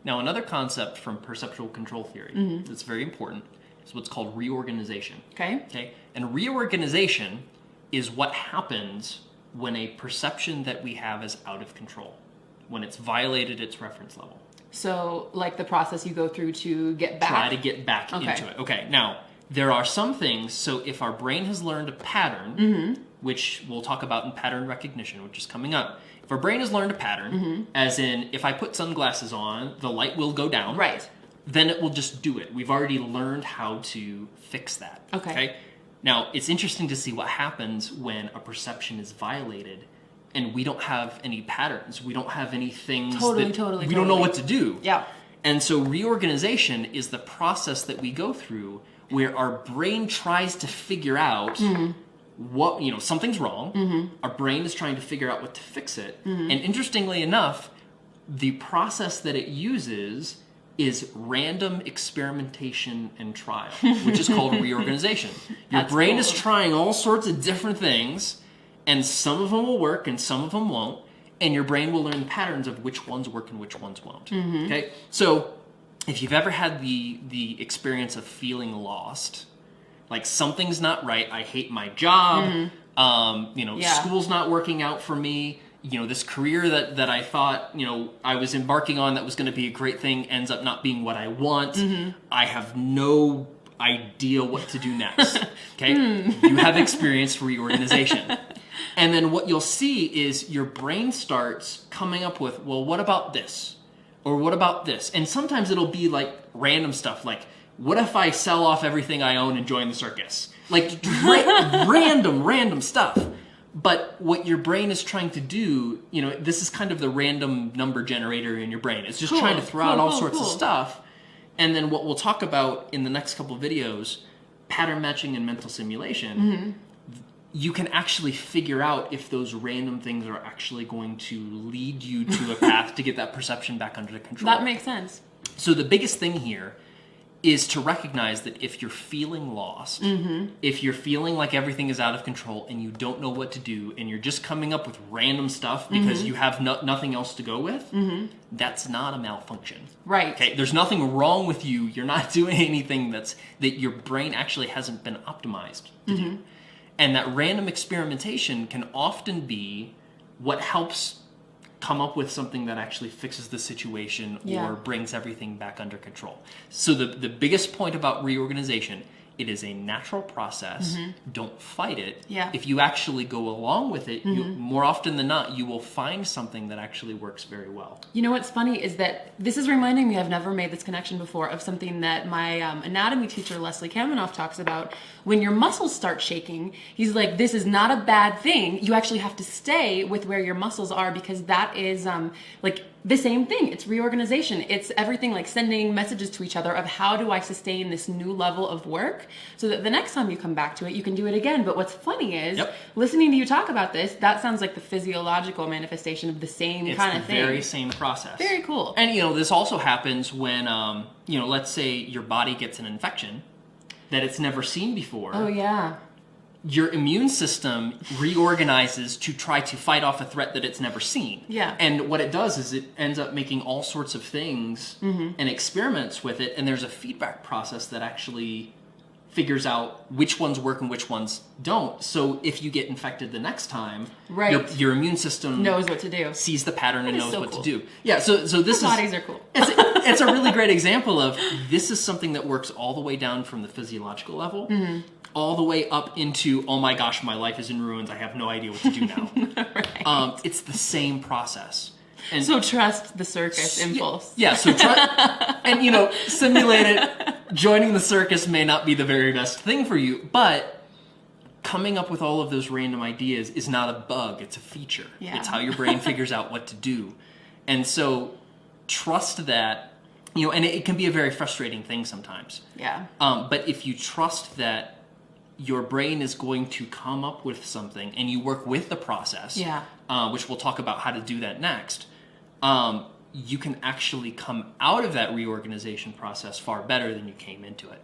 Now, another concept from perceptual control theory that's very important is what's called reorganization. Okay. And reorganization is what happens when a perception that we have is out of control, when it's violated its reference level. So, like the process you go through to get back? Try to get back into it. Okay, now, there are some things, so if our brain has learned a pattern, which we'll talk about in pattern recognition, which is coming up. If our brain has learned a pattern, as in, if I put sunglasses on, the light will go down. Right. Then it will just do it. We've already learned how to fix that. Okay. Now, it's interesting to see what happens when a perception is violated and we don't have any patterns. We don't have any things we don't know what to do. Yeah. And so reorganization is the process that we go through where our brain tries to figure out what, something's wrong. Our brain is trying to figure out what to fix it. And interestingly enough, the process that it uses is random experimentation and trial, which is called reorganization. Your brain is trying all sorts of different things, and some of them will work and some of them won't, and your brain will learn patterns of which ones work and which ones won't. Okay? So if you've ever had the experience of feeling lost, like something's not right, I hate my job, school's not working out for me, this career that I thought, I was embarking on that was going to be a great thing ends up not being what I want. I have no idea what to do next. Okay? You have experienced reorganization. And then what you'll see is your brain starts coming up with, well, what about this? Or what about this? And sometimes it'll be like random stuff, like, what if I sell off everything I own and join the circus? Like random stuff. But what your brain is trying to do, this is kind of the random number generator in your brain. It's just trying to throw out all sorts of stuff. And then what we'll talk about in the next couple of videos, pattern matching and mental simulation, you can actually figure out if those random things are actually going to lead you to a path to get that perception back under control. That makes sense. So the biggest thing here is to recognize that if you're feeling lost, if you're feeling like everything is out of control and you don't know what to do and you're just coming up with random stuff because you have nothing else to go with, that's not a malfunction. Right. Okay, there's nothing wrong with you. You're not doing anything that your brain actually hasn't been optimized to do. And that random experimentation can often be what helps come up with something that actually fixes the situation or brings everything back under control. So the biggest point about reorganization, it is a natural process. Don't fight it. Yeah. If you actually go along with it, you, more often than not, you will find something that actually works very well. You know what's funny is that this is reminding me, I've never made this connection before, of something that my anatomy teacher, Leslie Kamenoff, talks about. When your muscles start shaking, he's like, this is not a bad thing. You actually have to stay with where your muscles are because that is like the same thing. It's reorganization. It's everything like sending messages to each other of how do I sustain this new level of work so that the next time you come back to it, you can do it again. But what's funny is listening to you talk about this, that sounds like the physiological manifestation of the same kind of thing. It's the very same process. Very cool. And, this also happens when, let's say your body gets an infection that it's never seen before. Oh, yeah. Your immune system reorganizes to try to fight off a threat that it's never seen. Yeah. And what it does is it ends up making all sorts of things and experiments with it, and there's a feedback process that actually figures out which ones work and which ones don't. So if you get infected the next time, your immune system knows what to do, sees the pattern and knows what to do. Yeah, so this bodies are cool. It's a really great example of this is something that works all the way down from the physiological level, all the way up into, oh my gosh, my life is in ruins. I have no idea what to do now. It's the same process. And so trust the circus impulse. Yeah, so and simulate it. Joining the circus may not be the very best thing for you, but coming up with all of those random ideas is not a bug, it's a feature. Yeah. It's how your brain figures out what to do. And so trust that, and it can be a very frustrating thing sometimes. Yeah. But if you trust that your brain is going to come up with something and you work with the process, which we'll talk about how to do that next, you can actually come out of that reorganization process far better than you came into it.